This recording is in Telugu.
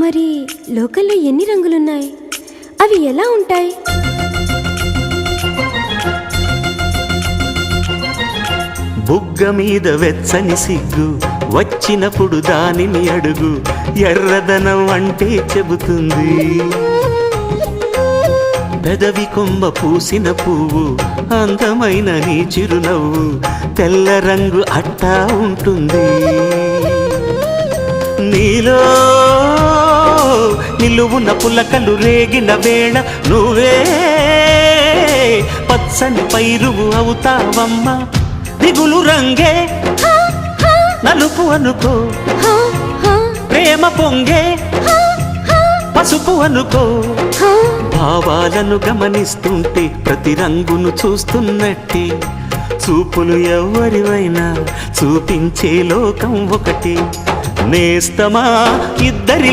మరి లోకల్లో ఎన్ని రంగులున్నాయి? అవి ఎలా ఉంటాయి? బుగ్గ మీద వెచ్చని సిగ్గు వచ్చినప్పుడు దానిని అడుగు, ఎర్రదనం అంటే చెబుతుంది. పెదవి కొమ్మ పూసిన పువ్వు అందమైన నీ చిరునవ్వు, తెల్ల రంగు అట్టా ఉంటుంది. నీలో నిలువున పులకలు రేగిన వేళ నువ్వే పచ్చని పైరువు అవుతావమ్మా. దిగులు రంగే నలుపు అనుకో, ప్రేమ పొంగే పసుపు అనుకో. భావాలను గమనిస్తుంటే ప్రతి రంగును చూస్తున్నట్టే, చూపులు ఎవరివైనా చూపించే లోకం ఒకటి. నేస్తమా ఇద్దరి